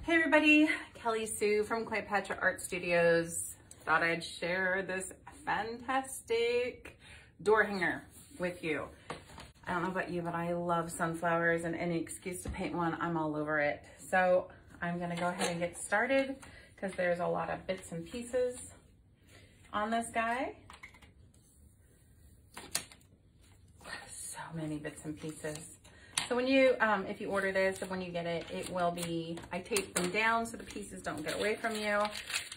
Hey everybody, Kelly Sue from Cleopatra Art Studios. Thought I'd share this fantastic door hanger with you. I don't know about you, but I love sunflowers, and any excuse to paint one, I'm all over it. So I'm gonna go ahead and get started because there's a lot of bits and pieces on this guy. So many bits and pieces. So when you, if you order this, and when you get it, it will be, I tape them down so the pieces don't get away from you.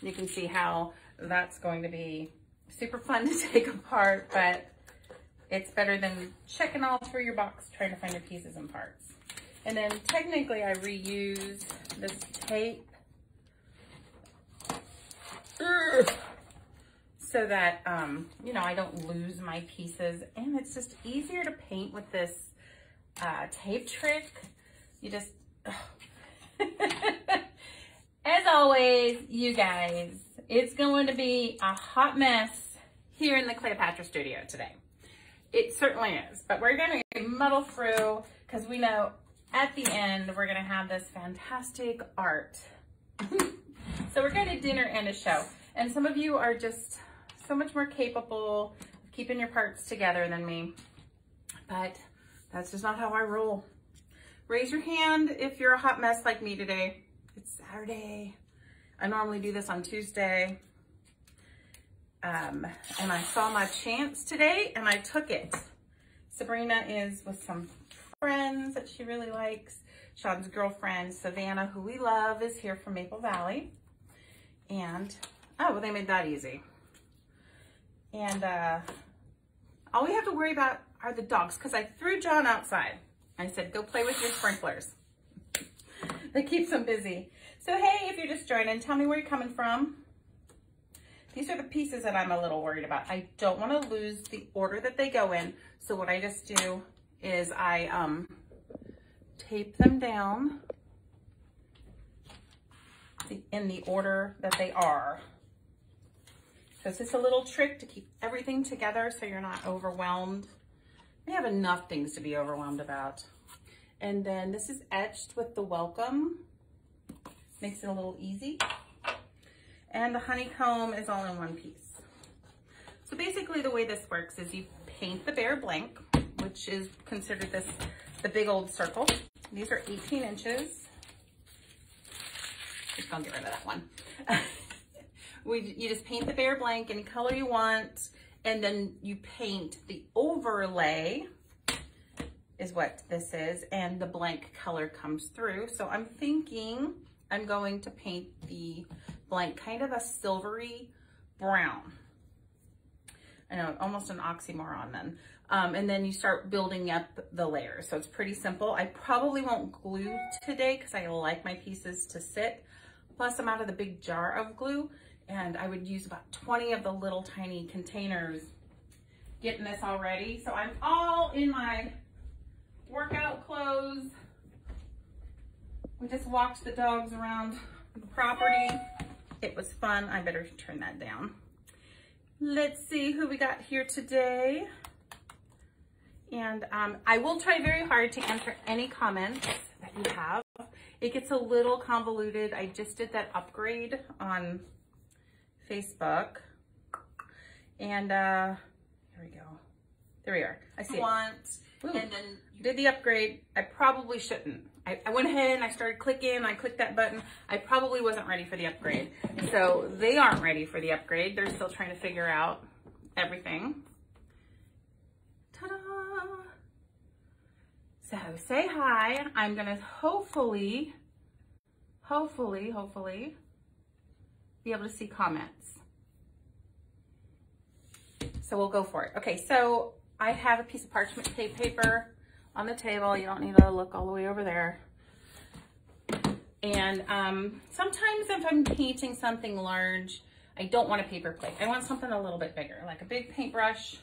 You can see how that's going to be super fun to take apart, but it's better than checking all through your box trying to find your pieces and parts. And then technically I reuse this tape so that, you know, I don't lose my pieces, and it's just easier to paint with this tape trick. You just, as always, you guys, it's going to be a hot mess here in the Cleopatra studio today. It certainly is, but we're going to muddle through because we know at the end we're going to have this fantastic art. So we're going to dinner and a show, and some of you are just so much more capable of keeping your parts together than me, but that's just not how I roll. Raise your hand if you're a hot mess like me today. It's Saturday. I normally do this on Tuesday. And I saw my chance today and I took it. Sabrina is with some friends that she really likes. Sean's girlfriend, Savannah, who we love, is here from Maple Valley. And, oh, well, they made that easy. And all we have to worry about are the dogs, because I threw John outside. I said, go play with your sprinklers. That keeps them busy. So hey, if you're just joining, tell me where you're coming from. These are the pieces that I'm a little worried about. I don't want to lose the order that they go in. So what I just do is I tape them down in the order that they are. So it's just a little trick to keep everything together so you're not overwhelmed. We have enough things to be overwhelmed about. And then this is etched with the welcome. Makes it a little easy. And the honeycomb is all in one piece. So basically the way this works is you paint the bare blank, which is considered the big old circle. These are 18 inches. Just gonna get rid of that one. You just paint the bare blank any color you want, and then you paint the overlay is what this is, and the blank color comes through. So I'm thinking I'm going to paint the blank kind of a silvery brown. I know, almost an oxymoron then. And then you start building up the layers. So it's pretty simple. I probably won't glue today because I like my pieces to sit. Plus I'm out of the big jar of glue, and I would use about 20 of the little tiny containers getting this all ready. So I'm all in my workout clothes. We just walked the dogs around the property. It was fun. I better turn that down. Let's see who we got here today. And I will try very hard to answer any comments that you have. It gets a little convoluted. I just did that upgrade on Facebook. And here we go. There we are. I see it. And then you did the upgrade. I probably shouldn't. I went ahead and I started clicking. I clicked that button. I probably wasn't ready for the upgrade. So they aren't ready for the upgrade. They're still trying to figure out everything. Ta-da! So say hi. I'm gonna hopefully be able to see comments. So we'll go for it. Okay, so I have a piece of parchment tape paper on the table. You don't need to look all the way over there. And sometimes if I'm painting something large, I don't want a paper plate. I want something a little bit bigger, like a big paintbrush.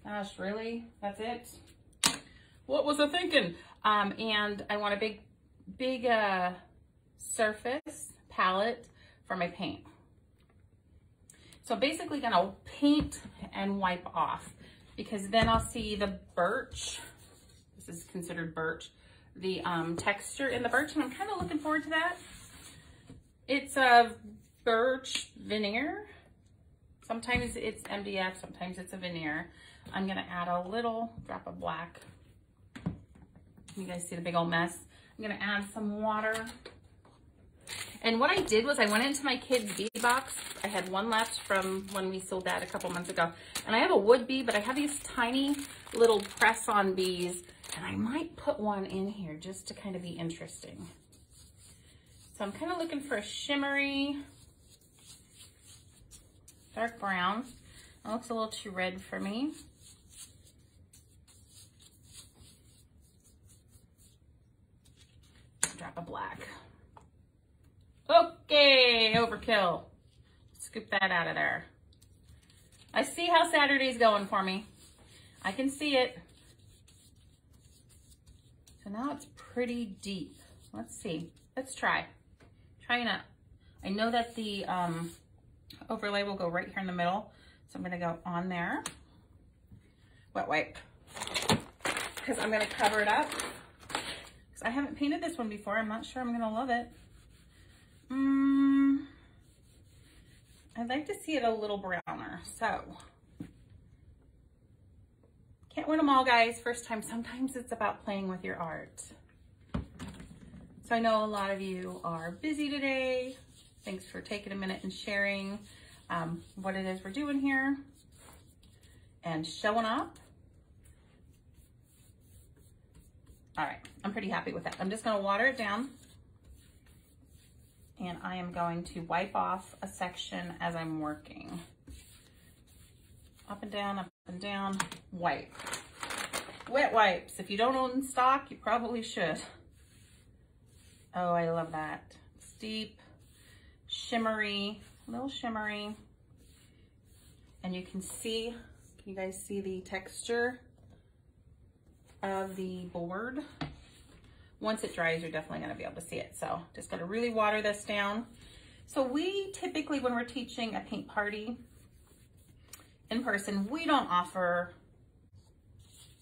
Gosh, really? That's it? What was I thinking? And I want a big surface palette for my paint. So I'm basically gonna paint and wipe off, because then I'll see the birch. This is considered birch. The texture in the birch, and I'm kind of looking forward to that. It's a birch veneer. Sometimes it's MDF, sometimes it's a veneer. I'm gonna add a little drop of black. You guys see the big old mess? I'm gonna add some water. And what I did was I went into my kids' bee box. I had one left from when we sold that a couple months ago. And I have a wood bee, but I have these tiny little press-on bees. And I might put one in here just to kind of be interesting. So I'm kind of looking for a shimmery, dark brown. It looks a little too red for me. Drop of black. Okay, overkill. Scoop that out of there. I see how Saturday's going for me. I can see it. So now it's pretty deep. Let's see. Let's try. Trying to. I know that the overlay will go right here in the middle. So I'm going to go on there. Wet wipe. Because I'm going to cover it up. Because I haven't painted this one before. I'm not sure I'm going to love it. I'd like to see it a little browner. So, can't win them all, guys. First time. Sometimes it's about playing with your art. So I know a lot of you are busy today. Thanks for taking a minute and sharing what it is we're doing here and showing up. All right, I'm pretty happy with that. I'm just gonna water it down. And I am going to wipe off a section as I'm working. Up and down, wipe. Wet wipes. If you don't own stock, you probably should. Oh, I love that. It's deep, shimmery, a little shimmery. And you can you guys see the texture of the board? Once it dries, you're definitely gonna be able to see it. So just gotta really water this down. So we typically, when we're teaching a paint party in person, we don't offer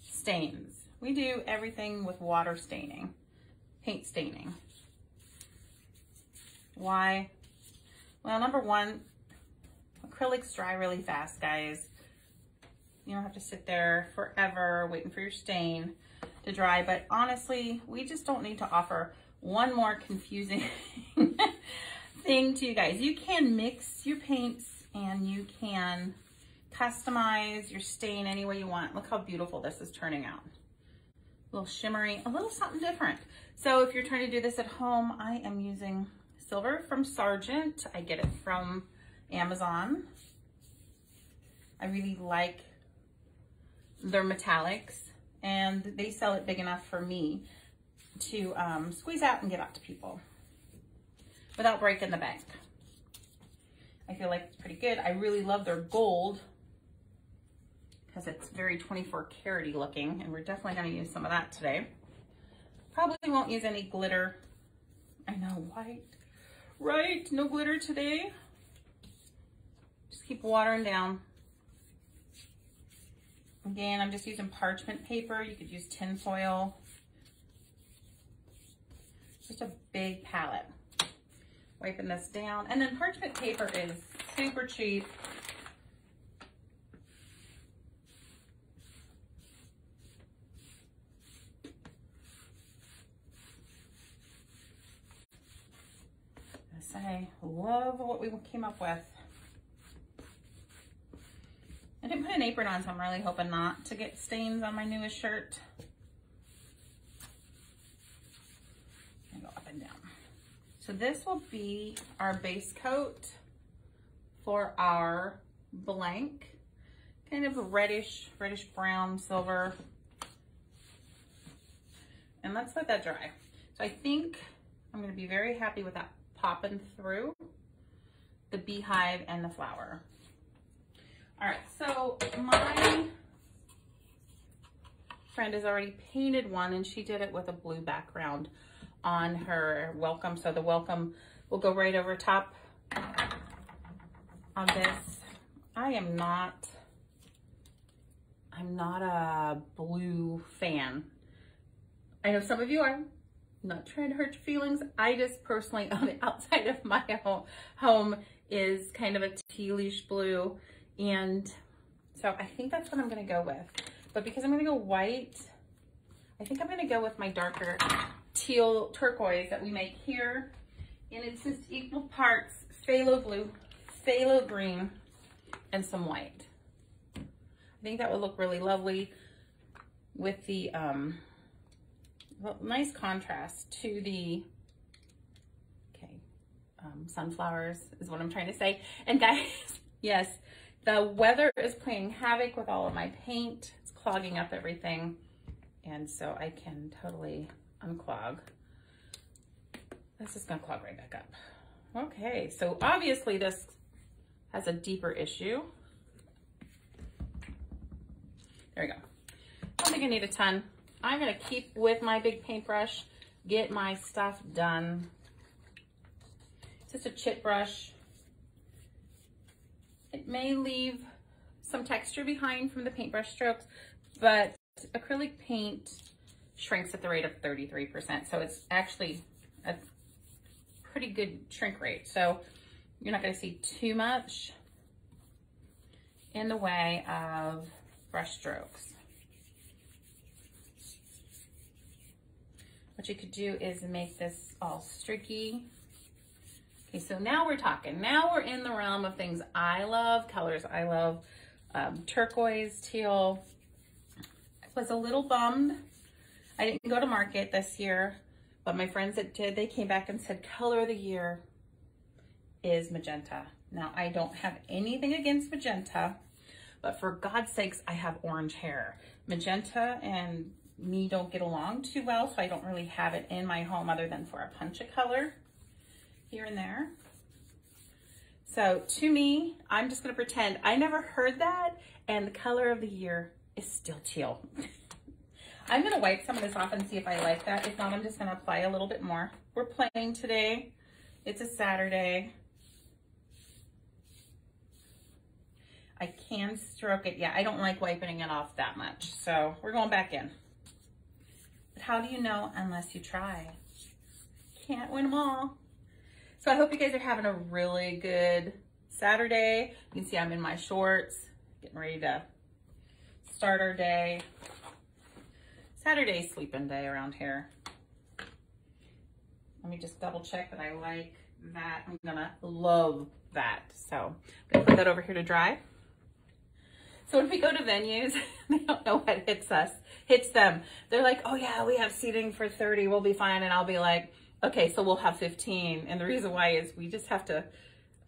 stains. We do everything with water staining, paint staining. Why? Well, number one, acrylics dry really fast, guys. You don't have to sit there forever waiting for your stain to dry, but honestly, we just don't need to offer one more confusing thing to you guys. You can mix your paints and you can customize your stain any way you want. Look how beautiful this is turning out. A little shimmery, a little something different. So if you're trying to do this at home, I am using silver from Sargent. I get it from Amazon. I really like their metallics, and they sell it big enough for me to squeeze out and give out to people without breaking the bank. I feel like it's pretty good. I really love their gold because it's very 24 karat-y looking, and we're definitely going to use some of that today. Probably won't use any glitter. I know, white. Right, no glitter today. Just keep watering down. Again, I'm just using parchment paper. You could use tin foil. Just a big palette. Wiping this down. And then parchment paper is super cheap. I love what we came up with. I didn't put an apron on, so I'm really hoping not to get stains on my newest shirt. And go up and down. So this will be our base coat for our blank. Kind of a reddish brown, silver. And let's let that dry. So I think I'm gonna be very happy with that popping through the beehive and the flower. All right, so my friend has already painted one, and she did it with a blue background on her welcome. So the welcome will go right over top on this. I'm not a blue fan. I know some of you are. not trying to hurt your feelings. I just personally, on the outside of my home is kind of a tealish blue. And so I think that's what I'm gonna go with. But because I'm gonna go white, I think I'm gonna go with my darker teal turquoise that we make here. And it's just equal parts phthalo blue, phthalo green, and some white. I think that would look really lovely with the well, nice contrast to the sunflowers is what I'm trying to say. And guys, yes, the weather is playing havoc with all of my paint. It's clogging up everything. And so I can totally unclog. This is gonna clog right back up. Okay, so obviously this has a deeper issue. There we go. I don't think I need a ton. I'm gonna keep with my big paintbrush, get my stuff done. It's just a chip brush. It may leave some texture behind from the paintbrush strokes, but acrylic paint shrinks at the rate of 33%. So it's actually a pretty good shrink rate. So you're not gonna see too much in the way of brush strokes. What you could do is make this all streaky. Okay, so now we're talking. Now we're in the realm of things I love, colors I love. Turquoise, teal. I was a little bummed I didn't go to market this year, but my friends that did, they came back and said color of the year is magenta. Now, I don't have anything against magenta, but for God's sakes, I have orange hair. Magenta and me don't get along too well, so I don't really have it in my home other than for a punch of color here and there. So to me, I'm just gonna pretend I never heard that, and the color of the year is still teal. I'm gonna wipe some of this off and see if I like that. If not, I'm just gonna apply a little bit more. We're playing today. It's a Saturday. I can stroke it. Yeah, I don't like wiping it off that much. So we're going back in. But how do you know unless you try? Can't win them all. So I hope you guys are having a really good Saturday. You can see I'm in my shorts, getting ready to start our day. Saturday's sleeping day around here. Let me just double check that I like that. I'm gonna love that. So I'm gonna put that over here to dry. So when we go to venues, they don't know what hits them. They're like, oh yeah, we have seating for 30, we'll be fine. And I'll be like, okay, so we'll have 15. And the reason why is we just have to,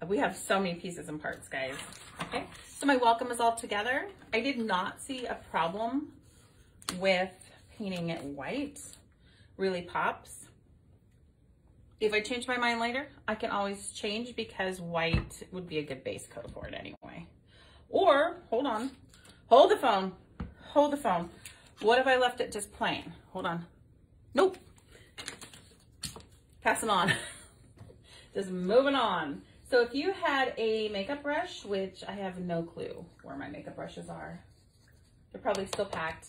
we have so many pieces and parts, guys. Okay, so my welcome is all together. I did not see a problem with painting it white. Really pops. If I change my mind later, I can always change because white would be a good base coat for it anyway. Or, hold on, hold the phone, hold the phone. What if I left it just plain? Hold on. Nope. Passing on. Just moving on. So if you had a makeup brush, which I have no clue where my makeup brushes are. They're probably still packed.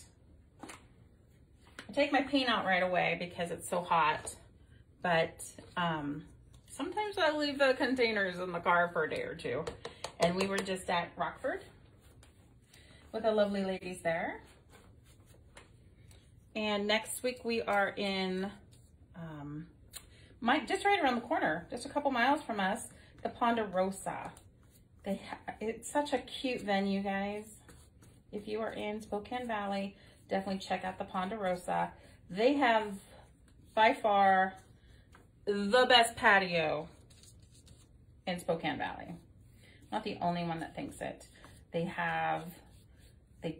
I take my paint out right away because it's so hot. But sometimes I leave the containers in the car for a day or two. And we were just at Rockford with the lovely ladies there. And next week we are in, just right around the corner, just a couple miles from us, the Ponderosa. It's such a cute venue, guys. If you are in Spokane Valley, definitely check out the Ponderosa. They have, by far, the best patio in Spokane Valley. Not the only one that thinks it. They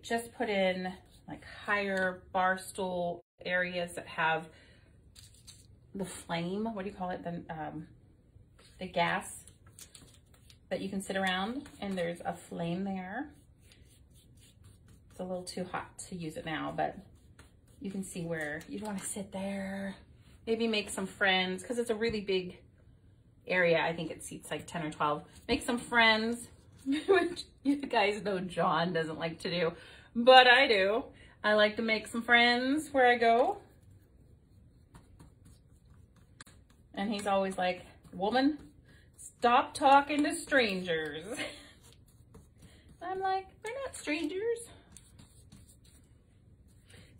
just put in like higher bar stool areas that have the flame, what do you call it? The gas that you can sit around, and there's a flame there. It's a little too hot to use it now, but you can see where you'd want to sit there. Maybe make some friends, because it's a really big area. I think it seats like 10 or 12. Make some friends, which you guys know John doesn't like to do, but I do. I like to make some friends where I go. And he's always like, woman, stop talking to strangers. I'm like, we're not strangers.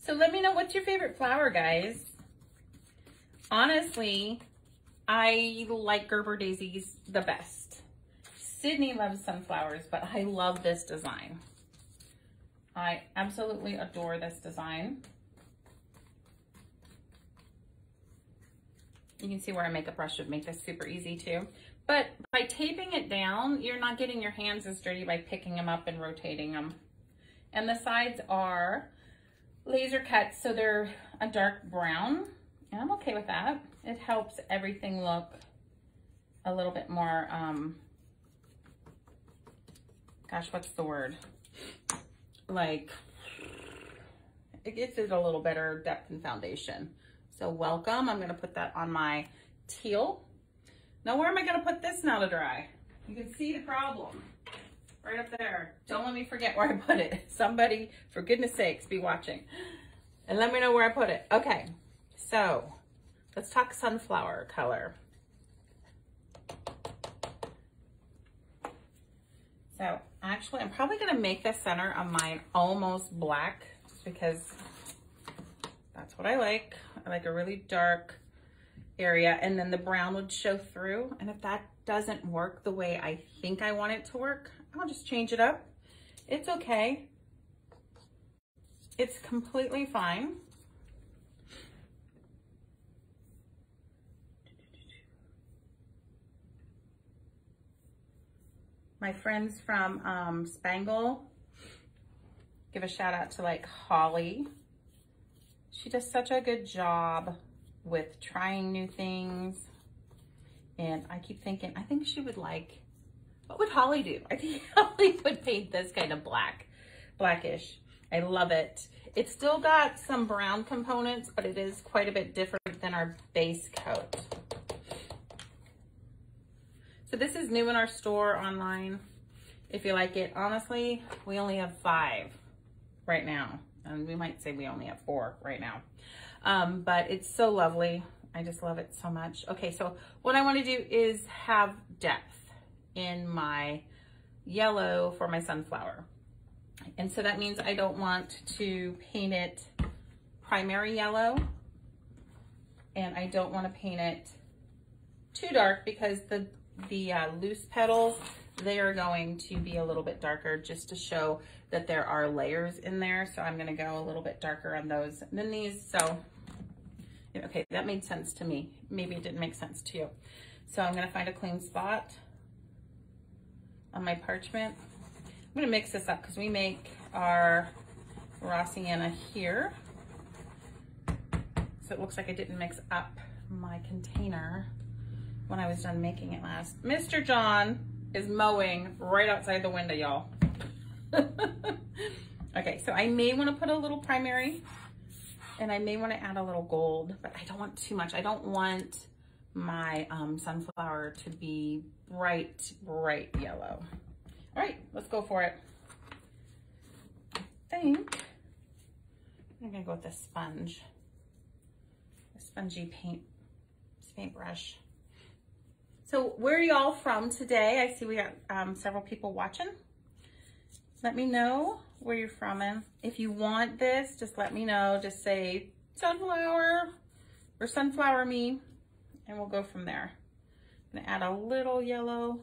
So let me know, what's your favorite flower, guys? Honestly, I like Gerber daisies the best. Sydney loves sunflowers, but I love this design. I absolutely adore this design. You can see where a makeup brush would make this super easy too. But by taping it down, you're not getting your hands as dirty by picking them up and rotating them. And the sides are laser cut, so they're a dark brown, and I'm okay with that. It helps everything look a little bit more, gosh, what's the word? Like, it gives it a little better depth and foundation. So welcome. I'm gonna put that on my teal. Now where am I gonna put this now to dry? You can see the problem right up there. Don't let me forget where I put it. Somebody, for goodness sakes, be watching and let me know where I put it. Okay, so let's talk sunflower color. So actually, I'm probably gonna make the center of mine almost black, just because that's what I like. I like a really dark area, and then the brown would show through. And if that doesn't work the way I think I want it to work, I'll just change it up. It's okay. It's completely fine. My friends from Spangle, give a shout out to like Holly. She does such a good job with trying new things. And I keep thinking, I think she would like, what would Holly do? I think Holly would paint this kind of blackish. I love it. It's still got some brown components, but it is quite a bit different than our base coat. So this is new in our store online. If you like it, honestly, we only have 5 right now. And we might say we only have 4 right now. But it's so lovely. I just love it so much. Okay, so what I want to do is have depth in my yellow for my sunflower. And so that means I don't want to paint it primary yellow, and I don't want to paint it too dark, because the loose petals, they are going to be a little bit darker, just to show that there are layers in there. So I'm going to go a little bit darker on those than these. So, okay, that made sense to me. Maybe it didn't make sense to you. So I'm going to find a clean spot on my parchment. I'm going to mix this up because we make our raw sienna here. So it looks like I didn't mix up my container when I was done making it last. Mr. John is mowing right outside the window, y'all. Okay, so I may want to put a little primary, and I may want to add a little gold, but I don't want too much. I don't want my sunflower to be bright yellow. All right, let's go for it. I think I'm gonna go with a sponge, a spongy paintbrush. So where are y'all from today? I see we got several people watching. Let me know where you're from, and if you want this, just let me know. Just say sunflower or sunflower me, and we'll go from there. I'm gonna add a little yellow,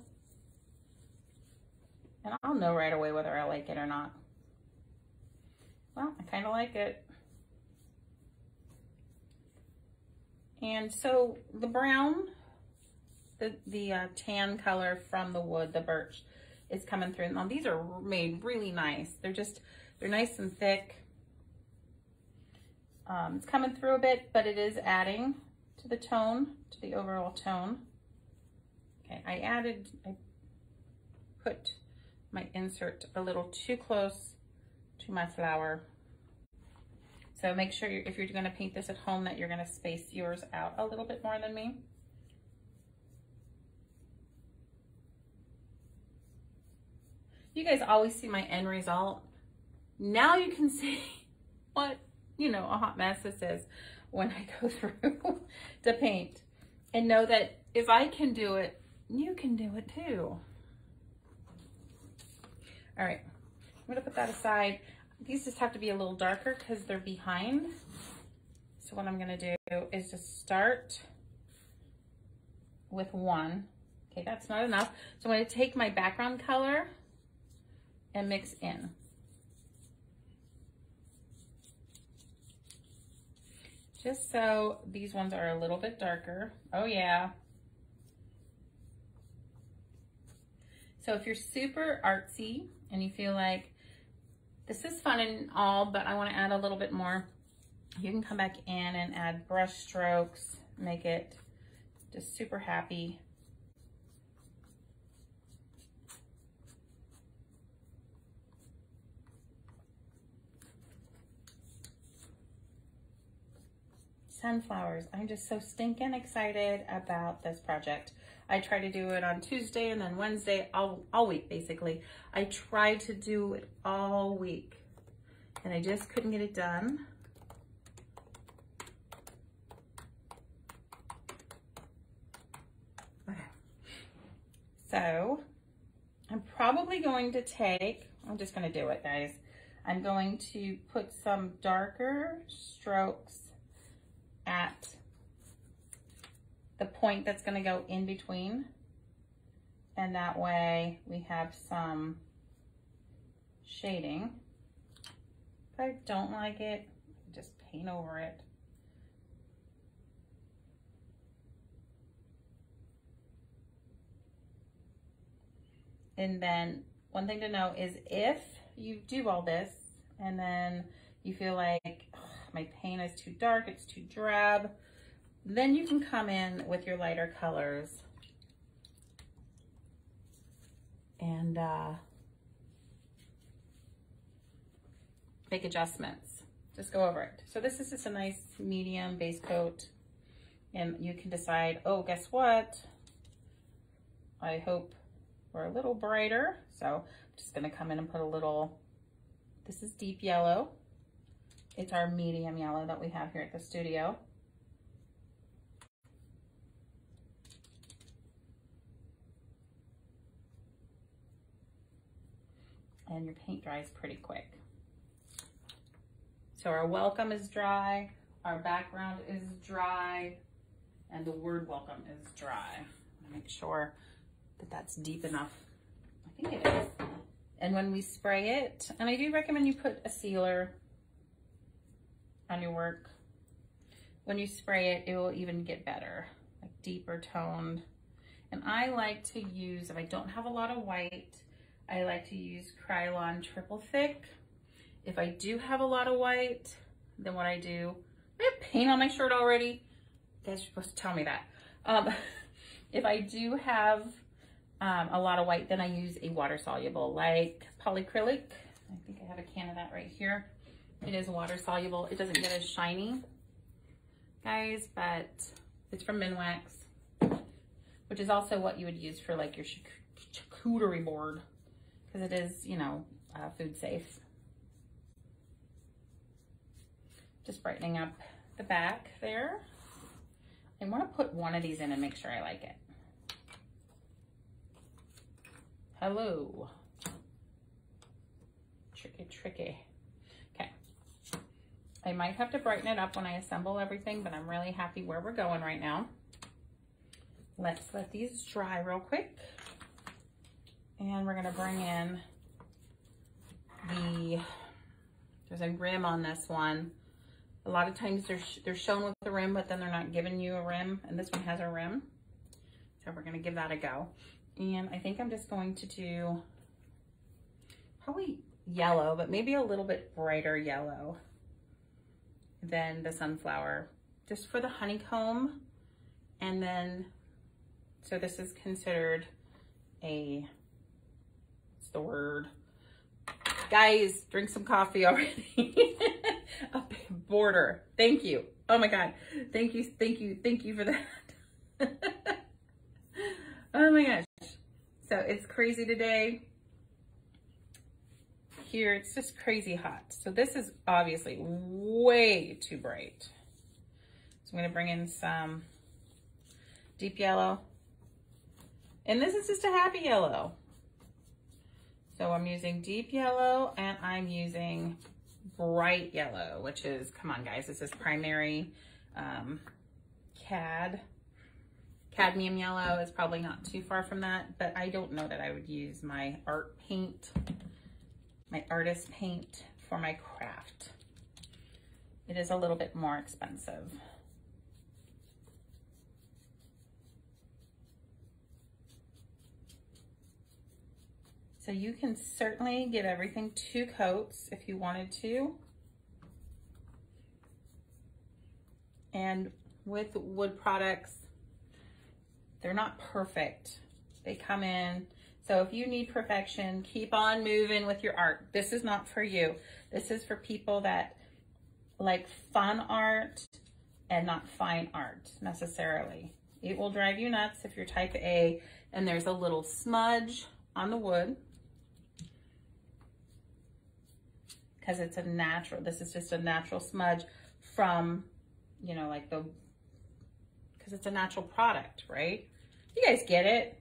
and I'll know right away whether I like it or not. Well, I kind of like it. And so the brown, the tan color from the wood, the birch, is coming through. Now these are made really nice. They're nice and thick. It's coming through a bit, but it is adding to the tone, to the overall tone. Okay, I put my insert a little too close to my flower. So make sure if you're gonna paint this at home that you're gonna space yours out a little bit more than me. You guys always see my end result. Now you can see what, a hot mess this is when I go through to paint. And know that if I can do it, you can do it too. All right, I'm gonna put that aside. These just have to be a little darker because they're behind. So what I'm gonna do is just start with one. Okay, that's not enough. So I'm gonna take my background color and mix in. Just so these ones are a little bit darker. Oh yeah. So if you're super artsy and you feel like this is fun and all, but I want to add a little bit more, you can come back in and add brush strokes, make it just super happy. Sunflowers. I'm just so stinking excited about this project. I try to do it on Tuesday and then Wednesday, all week basically. I tried to do it all week and I just couldn't get it done. Okay. So I'm probably going to take, I'm just going to do it, guys. I'm going to put some darker strokes at the point that's going to go in between, and that way we have some shading. If I don't like it, just paint over it. And then one thing to know is if you do all this and then you feel like, oh, my paint is too dark, it's too drab, then you can come in with your lighter colors and make adjustments. Just go over it. So this is just a nice medium base coat, and you can decide, oh, guess what? I hope we're a little brighter. So I'm just gonna come in and put a little, this is deep yellow. It's our medium yellow that we have here at the studio. And your paint dries pretty quick. So our welcome is dry, our background is dry, and the word welcome is dry. Make sure that that's deep enough. I think it is. And when we spray it, and I do recommend you put a sealer on your work. When you spray it, it will even get better, like deeper toned. And I like to use, if I don't have a lot of white, I like to use Krylon Triple Thick. If I do have a lot of white, then what I do, I have paint on my shirt already. You guys are supposed to tell me that. If I do have a lot of white, then I use a water soluble like polyacrylic. I think I have a can of that right here. It is water soluble. It doesn't get as shiny, guys, but it's from Minwax, which is also what you would use for like your charcuterie board, because it is, you know, food safe. Just brightening up the back there. I want to put one of these in and make sure I like it. Hello. Tricky, tricky. Okay. I might have to brighten it up when I assemble everything, but I'm really happy where we're going right now. Let's let these dry real quick. And we're gonna bring in there's a rim on this one. A lot of times they're shown with the rim, but then they're not giving you a rim, and this one has a rim. So we're gonna give that a go. And I think I'm just going to do probably yellow, but maybe a little bit brighter yellow than the sunflower, just for the honeycomb. And then, so this is considered a, what's the word? Guys, drink some coffee already. A border. Thank you. Oh my God. Thank you. Thank you. Thank you for that. Oh my gosh. So it's crazy today. Here, it's just crazy hot. So this is obviously way too bright. So I'm gonna bring in some deep yellow. And this is just a happy yellow. So I'm using deep yellow and I'm using bright yellow, which is, come on guys, this is primary cadmium yellow is probably not too far from that, but I don't know that I would use my art paint, my artist paint for my craft. It is a little bit more expensive. So you can certainly give everything 2 coats if you wanted to. And with wood products, they're not perfect. They come in. So if you need perfection, keep on moving with your art. This is not for you. This is for people that like fun art and not fine art necessarily. It will drive you nuts if you're type A and there's a little smudge on the wood. Because it's a natural, this is just a natural smudge from, you know, like because it's a natural product, right? You guys get it?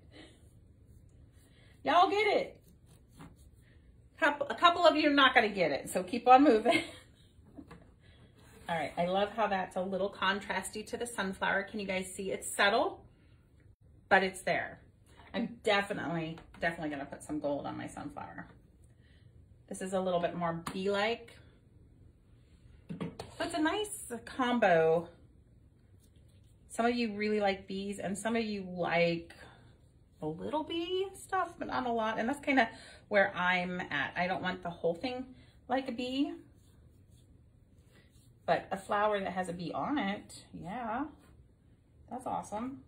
Y'all get it? A couple of you are not gonna get it, so keep on moving. All right, I love how that's a little contrasty to the sunflower. Can you guys see? It's subtle, but it's there. I'm definitely gonna put some gold on my sunflower. This is a little bit more bee-like. So it's a nice combo. Some of you really like bees and some of you like a little bee stuff, but not a lot. And that's kind of where I'm at. I don't want the whole thing like a bee, but a flower that has a bee on it, yeah, that's awesome.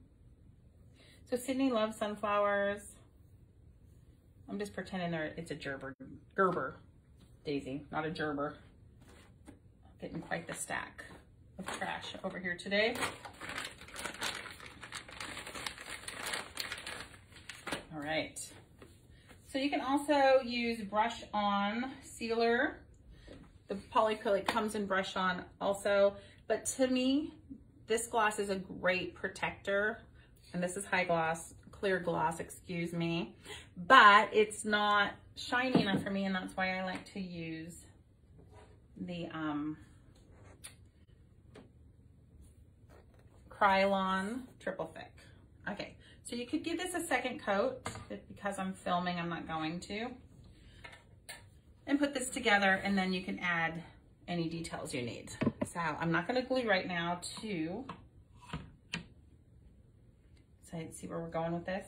So Sydney loves sunflowers. I'm just pretending it's a Gerber daisy, not a gerber. Getting quite the stack of trash over here today. All right. So you can also use brush on sealer. The polyacrylic comes in brush on also, but to me, this gloss is a great protector. And this is high gloss, clear gloss, excuse me, but it's not shiny enough for me, and that's why I like to use the Krylon Triple Thick. Okay, so you could give this a second coat, but because I'm filming, I'm not going to. And put this together, and then you can add any details you need. So I'm not gonna glue right now to, so see where we're going with this.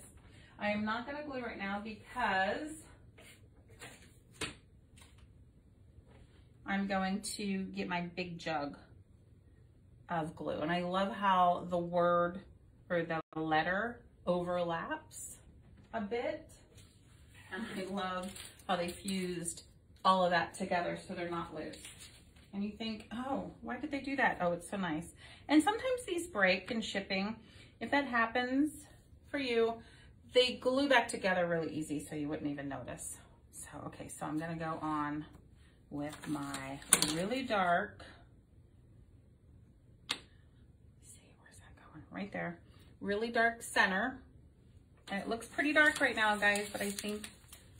I am not gonna glue right now because I'm going to get my big jug of glue. And I love how the word or the letter overlaps a bit. And I love how they fused all of that together so they're not loose. And you think, oh, why did they do that? Oh, it's so nice. And sometimes these break in shipping. If that happens for you, they glue back together really easy so you wouldn't even notice. So, okay, so I'm gonna go on with my really dark, let's see, where's that going? Right there. Really dark center. And it looks pretty dark right now, guys, but I think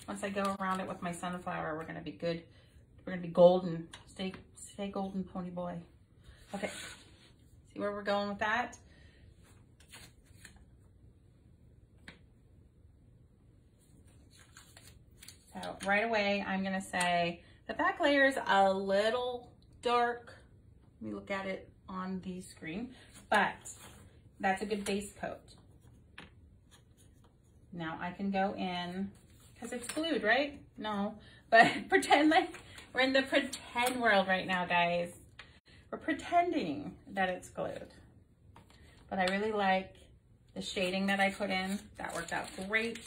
once I go around it with my sunflower, we're gonna be good. We're gonna be golden. Stay golden, pony boy. Okay, see where we're going with that? So right away, I'm gonna say the back layer is a little dark. Let me look at it on the screen, but that's a good base coat. Now I can go in, because it's glued, right? No, but pretend like we're in the pretend world right now, guys. We're pretending that it's glued. But I really like the shading that I put in. That worked out great.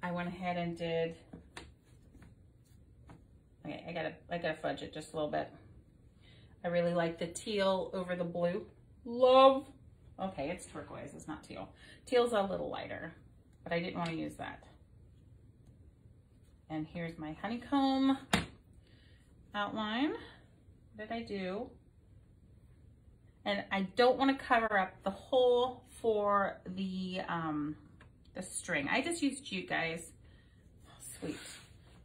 I went ahead and did, okay, I gotta fudge it just a little bit. I really like the teal over the blue. Love. Okay, it's turquoise, it's not teal. Teal's a little lighter, but I didn't want to use that. And here's my honeycomb outline. What did I do? And I don't want to cover up the hole for the string. I just used jute, guys. Oh, sweet.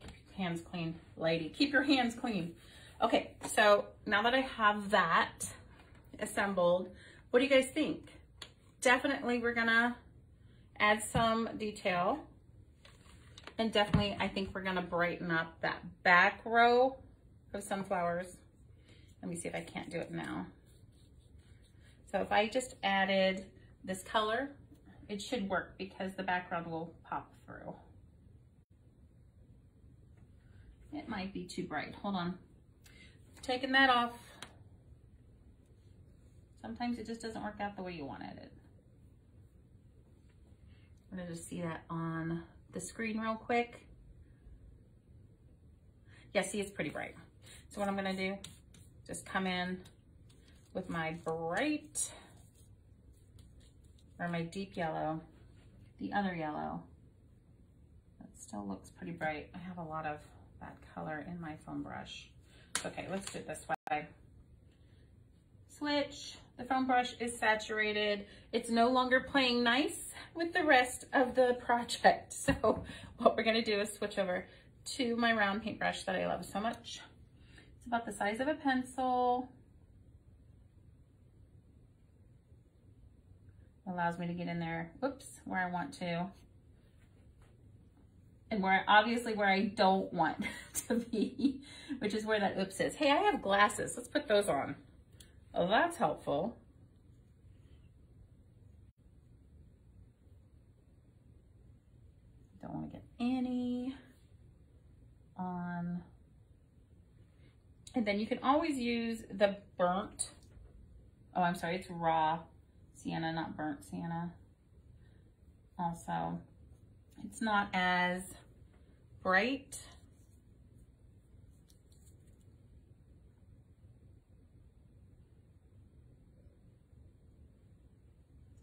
Keep your hands clean, lady. Keep your hands clean. Okay, so now that I have that assembled, what do you guys think? Definitely we're gonna add some detail. And definitely I think we're gonna brighten up that back row of sunflowers. Let me see if I can't do it now. So if I just added this color, it should work because the background will pop through. It might be too bright. Hold on. Taking that off. Sometimes it just doesn't work out the way you wanted it. I'm gonna just see that on the screen real quick. Yeah, see, it's pretty bright. So what I'm gonna do, just come in with my bright, or my deep yellow, the other yellow. That still looks pretty bright. I have a lot of that color in my foam brush. Okay, let's do it this way. Switch, the foam brush is saturated. It's no longer playing nice with the rest of the project. So what we're gonna do is switch over to my round paintbrush that I love so much. It's about the size of a pencil. Allows me to get in there, oops, where I want to. And where, obviously where I don't want to be, which is where that oops is. Hey, I have glasses, let's put those on. Oh, that's helpful. Don't want to get any on. And then you can always use the burnt, oh, I'm sorry, it's raw sienna, not burnt sienna. Also, it's not as bright.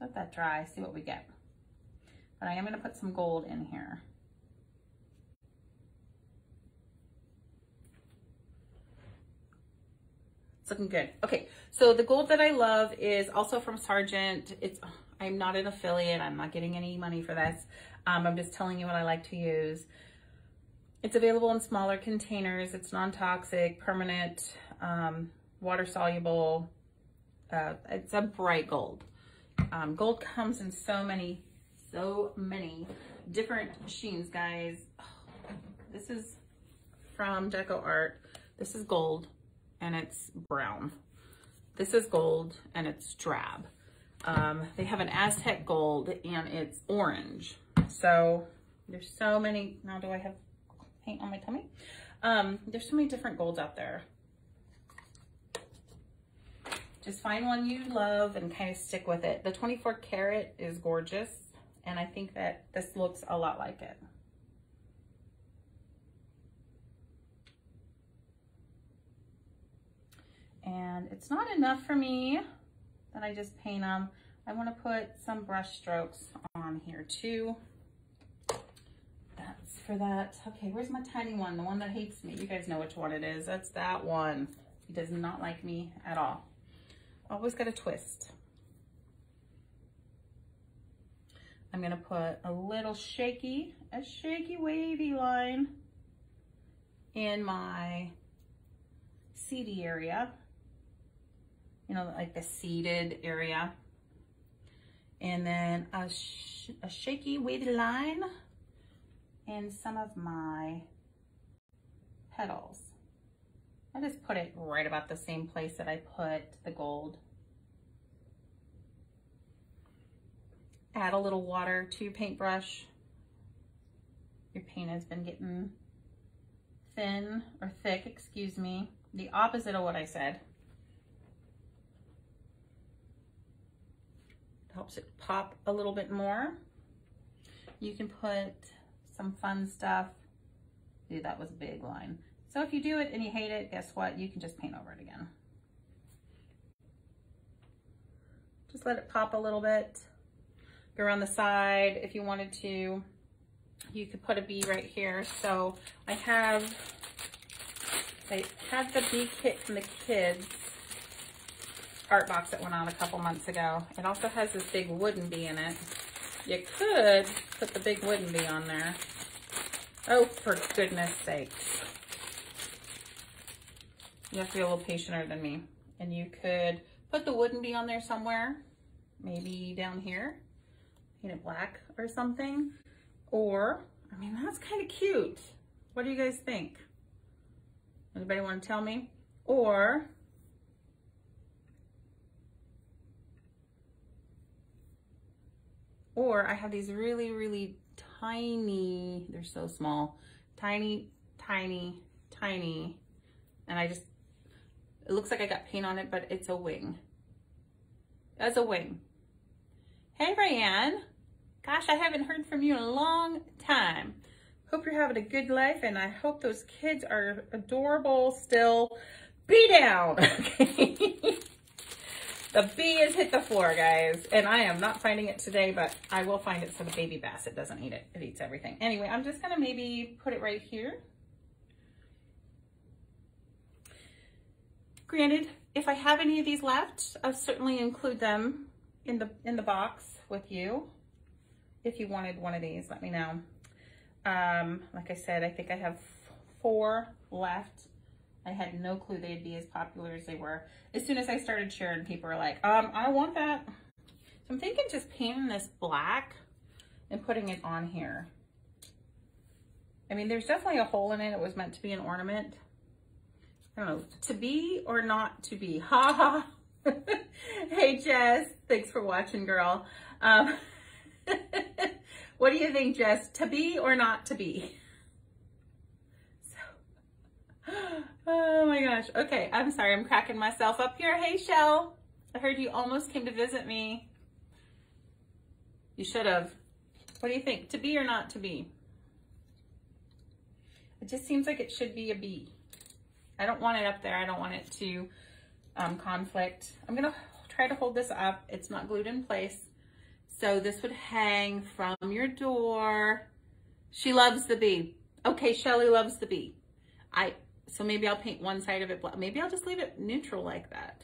Let that dry, see what we get. But I am gonna put some gold in here. It's looking good. Okay, so the gold that I love is also from Sargent. I'm not an affiliate. I'm not getting any money for this. I'm just telling you what I like to use. It's available in smaller containers. It's non-toxic, permanent, water soluble. It's a bright gold. Gold comes in so many different sheens, guys. This is from Decor. This is gold and it's brown. This is gold and it's drab. They have an Aztec gold and it's orange. So there's so many. Now do I have paint on my tummy? There's so many different golds out there. Just find one you love and kind of stick with it. The 24 karat is gorgeous, and I think that this looks a lot like it. And it's not enough for me that I just paint them. I want to put some brush strokes on here too. That's for that. Okay, where's my tiny one? The one that hates me. You guys know which one it is. That's that one. He does not like me at all. Always got a twist. I'm gonna put a little shaky wavy line in my seedy area. You know, like the seeded area. And then a shaky wavy line in some of my petals. I just put it right about the same place that I put the gold. Add a little water to your paintbrush. Your paint has been getting thin or thick, excuse me. The opposite of what I said. It helps it pop a little bit more. You can put some fun stuff. Dude, that was a big line. So if you do it and you hate it, guess what? You can just paint over it again. Just let it pop a little bit. Go around the side. If you wanted to, you could put a bee right here. So I had the bee kit from the kids, art box that went on a couple months ago. It also has this big wooden bee in it. You could put the big wooden bee on there. Oh, for goodness sakes. You have to be a little patienter than me. And you could put the wooden bee on there somewhere. Maybe down here. Paint it black or something. Or, I mean, that's kind of cute. What do you guys think? Anybody want to tell me? Or I have these really, really tiny, they're so small, tiny, tiny, tiny. And it looks like I got paint on it, but it's a wing. That's a wing. Hey, Rayanne. Gosh, I haven't heard from you in a long time. Hope you're having a good life, and I hope those kids are adorable still. Bee down. Okay. The bee has hit the floor, guys, and I am not finding it today, but I will find it so the baby basset doesn't eat it. It eats everything. Anyway, I'm just gonna maybe put it right here. Granted, if I have any of these left, I'll certainly include them in the box with you. If you wanted one of these, let me know. Like I said, I think I have 4 left. I had no clue they'd be as popular as they were. As soon as I started sharing, people were like, I want that. So I'm thinking just painting this black and putting it on here. I mean, there's definitely a hole in it. It was meant to be an ornament. I don't know, to be or not to be. Ha ha. Hey, Jess, thanks for watching, girl. What do you think, Jess? To be or not to be? Oh my gosh. Okay, I'm sorry. I'm cracking myself up here. Hey, Shell. I heard you almost came to visit me. You should have. What do you think? To be or not to be? It just seems like it should be a bee. I don't want it up there. I don't want it to conflict. I'm going to try to hold this up. It's not glued in place. So this would hang from your door. She loves the bee. Okay, Shelly loves the bee. So maybe I'll paint one side of it black. Maybe I'll just leave it neutral like that.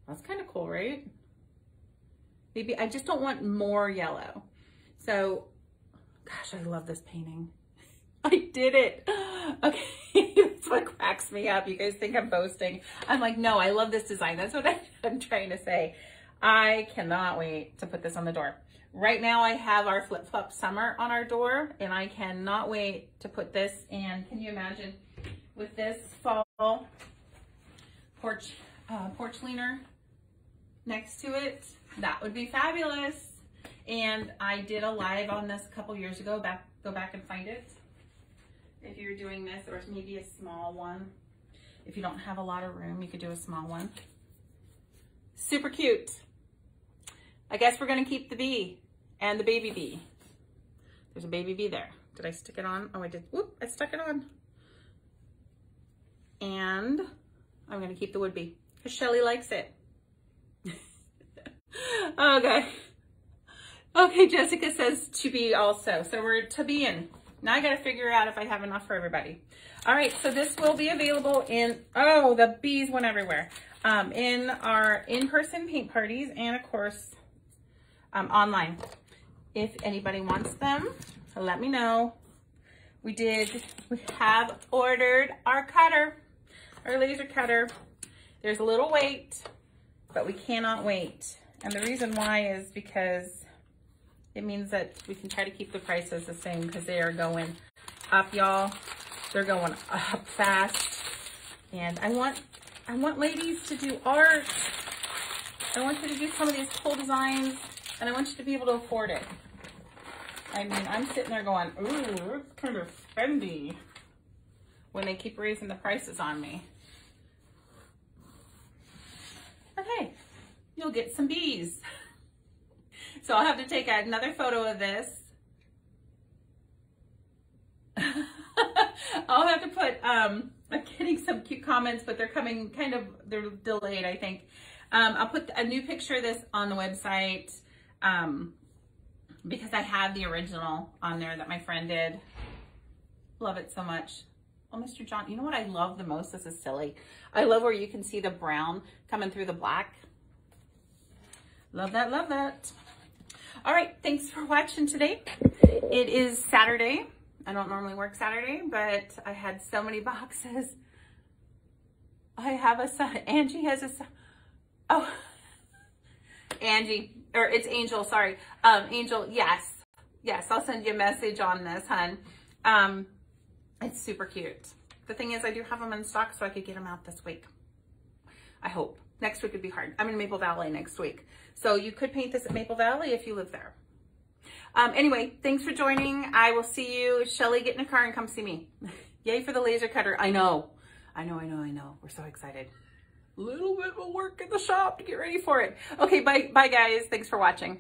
That's kind of cool, right? Maybe I just don't want more yellow. So, gosh, I love this painting. I did it. Okay, that's what cracks me up. You guys think I'm boasting. I'm like, no, I love this design. That's what I'm trying to say. I cannot wait to put this on the door. Right now I have our flip-flop summer on our door, and I cannot wait to put this in. Can you imagine with this fall porch leaner next to it? That would be fabulous. And I did a live on this a couple years ago. Go back and find it. If you're doing this, or maybe a small one. If you don't have a lot of room, you could do a small one. Super cute. I guess we're gonna keep the bee and the baby bee. There's a baby bee there. Did I stick it on? Oh, I did. Whoop, I stuck it on. And I'm gonna keep the wood bee because Shelly likes it. Okay. Okay, Jessica says to be also. So we're to be in. Now I gotta figure out if I have enough for everybody. All right, so this will be available in, oh, the bees went everywhere. In our in-person paint parties and of course, online. If anybody wants them, let me know. We have ordered our cutter, our laser cutter. There's a little wait, but we cannot wait. And the reason why is because it means that we can try to keep the prices the same because they are going up, y'all. They're going up fast. And I want ladies to do art. I want you to do some of these cool designs, and I want you to be able to afford it. I mean, I'm sitting there going, ooh, it's kind of spendy when they keep raising the prices on me. Okay, you'll get some bees. So I'll have to take another photo of this. I'll have to put, I'm getting some cute comments, but they're coming they're delayed, I think. I'll put a new picture of this on the website because I have the original on there that my friend did. Love it so much. Oh, Mr. John, you know what I love the most? This is silly. I love where you can see the brown coming through the black. Love that, love that. All right, thanks for watching today. It is Saturday. I don't normally work Saturday, but I had so many boxes. I have a son. Angie has a son. Oh, Angie, or it's Angel, sorry. Angel, yes. Yes, I'll send you a message on this, hun. It's super cute. The thing is, I do have them in stock, so I could get them out this week. I hope. Next week would be hard. I'm in Maple Valley next week. So you could paint this at Maple Valley if you live there. Anyway, thanks for joining. I will see you. Shelly, get in a car and come see me. Yay for the laser cutter. I know. We're so excited. A little bit of work in the shop to get ready for it. Okay, bye guys. Thanks for watching.